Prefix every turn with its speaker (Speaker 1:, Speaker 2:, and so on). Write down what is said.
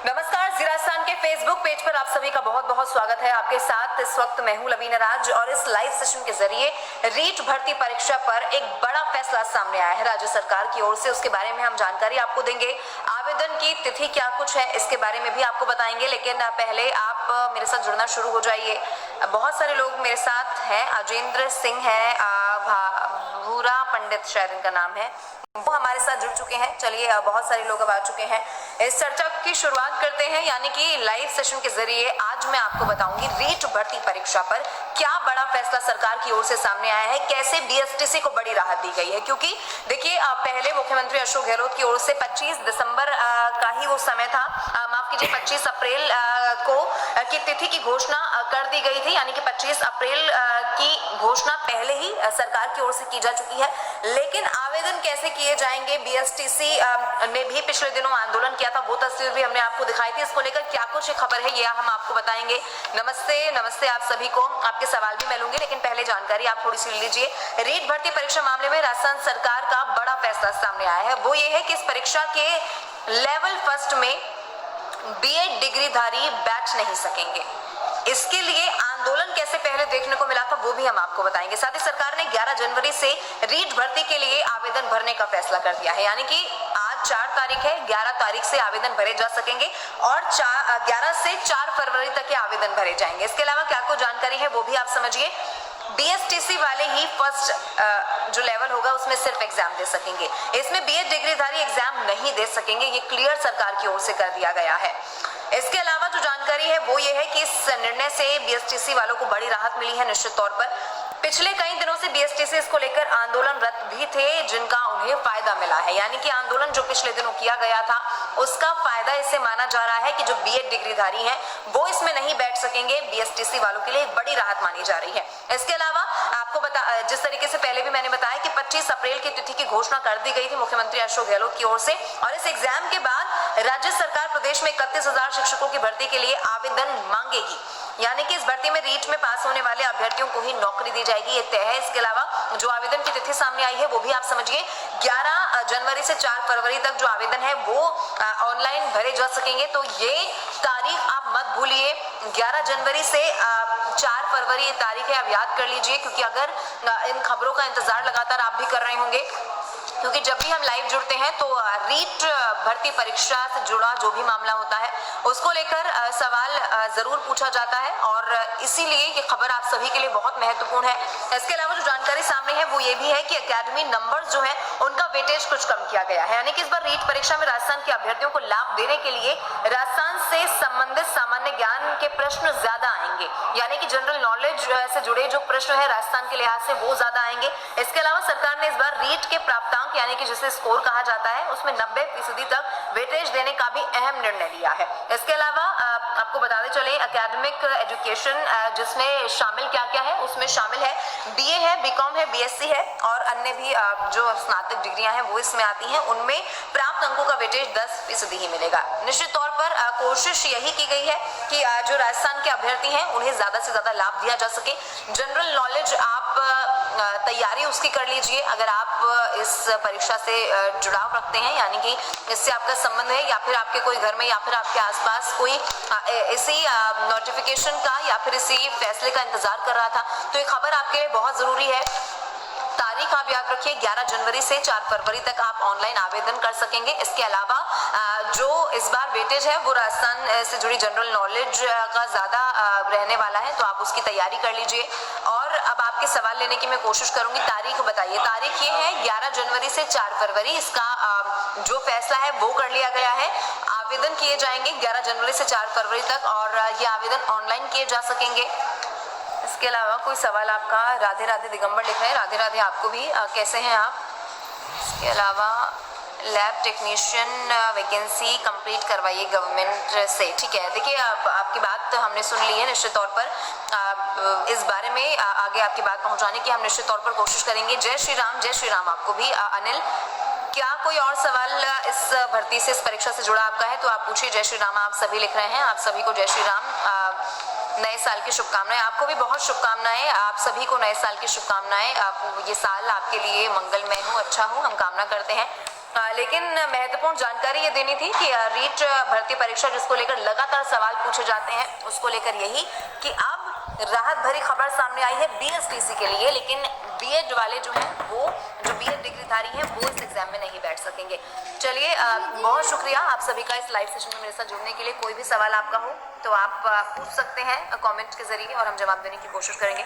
Speaker 1: नमस्कार, जी राजस्थान के Facebook page पर आप सभी का बहुत बहुत स्वागत है। आपके साथ इस वक्त मैं हूं लवीना राज और इस लाइव सेशन के जरिए रीट भर्ती परीक्षा पर एक बड़ा फैसला सामने आया है राज्य सरकार की ओर से। उसके बारे में हम जानकारी आपको देंगे। आवेदन की तिथि क्या कुछ है इसके बारे में भी आपको बताएंगे, लेकिन पहले आप मेरे साथ जुड़ना शुरू हो जाइए। बहुत सारे लोग मेरे साथ हैं। अजेंद्र सिंह है, भूरा पंडित शायद इनका नाम है, वो हमारे साथ जुड़ चुके हैं। चलिए, बहुत सारे लोग अब आ चुके हैं। इस चर्चा की शुरुआत करते हैं, यानी कि लाइव सेशन के जरिए आज मैं आपको बताऊंगी रीट भर्ती परीक्षा पर क्या बड़ा फैसला सरकार की ओर से सामने आया है, कैसे बीएसटीसी को बड़ी राहत दी गई है। क्योंकि देखिए, पहले मुख्यमंत्री अशोक गहलोत की ओर से 25 दिसंबर का ही वो समय था, माफ कीजिए 25 अप्रैल को की तिथि की घोषणा कर दी गई थी, यानी कि 25 अप्रैल की घोषणा पहले ही सरकार की ओर से की जा चुकी है। लेकिन आवेदन कैसे किए जाएंगे, बीएसटीसी ने भी पिछले दिनों आंदोलन किया था, वो तस्वीर भी हमने आपको दिखाई थी। इसको लेकर क्या कुछ खबर है ये हम आपको बताएंगे। नमस्ते आप सभी को। आपके सवाल भी मैं लूंगी, लेकिन पहले जानकारी आप थोड़ी सी लीजिए। रीट भर्ती परीक्षा मामले में राजस्थान सरकार का बड़ा फैसला सामने आया है। वो ये है कि इस परीक्षा के लेवल फर्स्ट में बीएड डिग्रीधारी बैठ नहीं सकेंगे। इसके लिए आंदोलन कैसे पहले देखने को मिला था वो भी हम आपको बताएंगे। साथ ही सरकार ने 11 जनवरी से रीट भर्ती के लिए आवेदन भरने का फैसला कर दिया है, यानी कि आज 4 तारीख है, 11 तारीख से आवेदन भरे जा सकेंगे और 11 से 4 फरवरी तक के आवेदन भरे जाएंगे। इसके अलावा क्या कुछ जानकारी है वो भी आप समझिए। बीएसटीसी वाले ही फर्स्ट जो लेवल होगा उसमें सिर्फ एग्जाम दे सकेंगे, इसमें बीएड डिग्रीधारी एग्जाम नहीं दे सकेंगे। ये क्लियर सरकार की ओर से कर दिया गया है। इसके अलावा जो जानकारी है वो ये है कि इस निर्णय से बीएसटीसी वालों को बड़ी राहत मिली है निश्चित तौर पर। पिछले कई दिनों से बीएसटीसी इसको लेकर आंदोलनरत भी थे, जिनका उन्हें फायदा मिला है, यानी कि आंदोलन जो पिछले दिनों किया गया था उसका फायदा इससे माना जा रहा है कि जो बीएड डिग्रीधारी हैं वो इसमें नहीं बैठ सकेंगे। बीएसटीसी वालों के लिए एक बड़ी राहत मानी जा रही है। इसके अलावा आपको जिस तरीके से पहले भी मैंने बताया कि 25 अप्रैल की तिथि की घोषणा कर दी गई थी मुख्यमंत्री अशोक गहलोत की ओर से, और इस एग्जाम के बाद राज्य सरकार प्रदेश में 31,000 शिक्षकों की भर्ती के लिए आवेदन मांगेगी, यानी कि इस भर्ती में रीट में पास होने वाले अभ्यर्थियों को ही नौकरी दी जाएगी, ये तय है। इसके अलावा जो आवेदन की तिथि सामने आई है वो भी आप समझिए, 11 जनवरी से 4 फरवरी तक जो आवेदन है वो ऑनलाइन भरे जा सकेंगे। तो ये तारीख आप मत भूलिए, 11 जनवरी से 4 फरवरी ये तारीख है, आप याद कर लीजिए। क्योंकि अगर इन खबरों का इंतजार लगातार आप भी कर रहे होंगे, क्योंकि जब भी हम लाइव जुड़ते हैं तो रीट भर्ती परीक्षा से जुड़ा जो भी मामला होता है उसको लेकर सवाल जरूर पूछा जाता है, और इसीलिए ये खबर आप सभी के लिए बहुत महत्वपूर्ण है। इसके अलावा जो जानकारी सामने है वो ये भी है कि एकेडमी नंबर्स जो है उनका वेटेज कुछ कम किया गया है, यानी कि इस बार रीट परीक्षा में राजस्थान के अभ्यर्थियों को लाभ देने के लिए राजस्थान से संबंधित सामान्य ज्ञान के प्रश्न ज्यादा आएंगे, यानी कि जनरल नॉलेज से जुड़े जो प्रश्न है राजस्थान के लिहाज से वो ज्यादा आएंगे। इसके अलावा सरकार ने इस बार रीट के प्राप्तांक यानी कि जिसे स्कोर कहा जाता है उसमें 90% तक वेटेज देने का भी अहम निर्णय लिया है। इसके अलावा आपको बताते चले एकेडमिक एजुकेशन जिसमें शामिल क्या क्या है, उसमें शामिल है बीए है, बीकॉम है, बीएससी है और अन्य भी जो स्नातक डिग्रियां हैं वो इसमें आती हैं। उनमें प्राप्त अंकों का वेटेज 10% ही मिलेगा। निश्चित तौर पर कोशिश यही की गई है कि जो राजस्थान के अभ्यर्थी हैं उन्हें ज्यादा से ज्यादा लाभ दिया जा सके। जनरल नॉलेज आप तैयारी उसकी कर लीजिए अगर आप इस परीक्षा से जुड़ाव रखते हैं, यानी कि इससे आपका संबंध है, या फिर आपके कोई घर में या फिर आपके आसपास कोई इसी नोटिफिकेशन का या फिर इसी फैसले का इंतजार कर रहा था, तो ये खबर आपके लिए बहुत जरूरी है। तारीख आप याद रखिए, 11 जनवरी से 4 फरवरी तक आप ऑनलाइन आवेदन कर सकेंगे। इसके अलावा जो इस बार वेटेज है वो राजस्थान से जुड़ी जनरल नॉलेज का ज्यादा रहने वाला है, तो आप उसकी तैयारी कर लीजिए। और अब आपके सवाल लेने की मैं कोशिश करूंगी। तारीख बताइए। तारीख ये है 11 जनवरी से 4 फरवरी, इसका जो फैसला है वो कर लिया गया है। आवेदन किए जाएंगे 11 जनवरी से 4 फरवरी तक और ये आवेदन ऑनलाइन किए जा सकेंगे। इसके अलावा कोई सवाल आपका, राधे राधे दिगंबर लिख रहे हैं, राधे राधे आपको भी, कैसे हैं आप। इसके अलावा लैब टेक्नीशियन वैकेंसी कंप्लीट करवाइए गवर्नमेंट से, ठीक है। देखिए आपकी बात हमने सुन ली है। निश्चित तौर पर इस बारे में आगे आपकी बात पहुंचाने की हम निश्चित तौर पर कोशिश करेंगे। जय श्री राम आपको भी अनिल। क्या कोई और सवाल इस भर्ती से, इस परीक्षा से जुड़ा आपका है तो आप पूछिए। जय श्री राम आप सभी लिख रहे हैं, आप सभी को जय श्री राम। नए साल की शुभकामनाएं, आपको भी बहुत शुभकामनाएं, आप सभी को नए साल की शुभकामनाएं। आप ये साल आपके लिए मंगलमय हो, अच्छा हो, हम कामना करते हैं। लेकिन महत्वपूर्ण जानकारी ये देनी थी कि रीट भर्ती परीक्षा जिसको लेकर लगातार सवाल पूछे जाते हैं, उसको लेकर यही कि अब राहत भरी खबर सामने आई है बीएसटीसी के लिए, लेकिन बीएड वाले जो हैं, वो जो बीएड डिग्रीधारी हैं, वो इस एग्जाम में नहीं बैठ सकेंगे। चलिए, बहुत शुक्रिया आप सभी का इस लाइव सेशन में मेरे साथ जुड़ने के लिए। कोई भी सवाल आपका हो तो आप पूछ सकते हैं कमेंट के जरिए और हम जवाब देने की कोशिश करेंगे।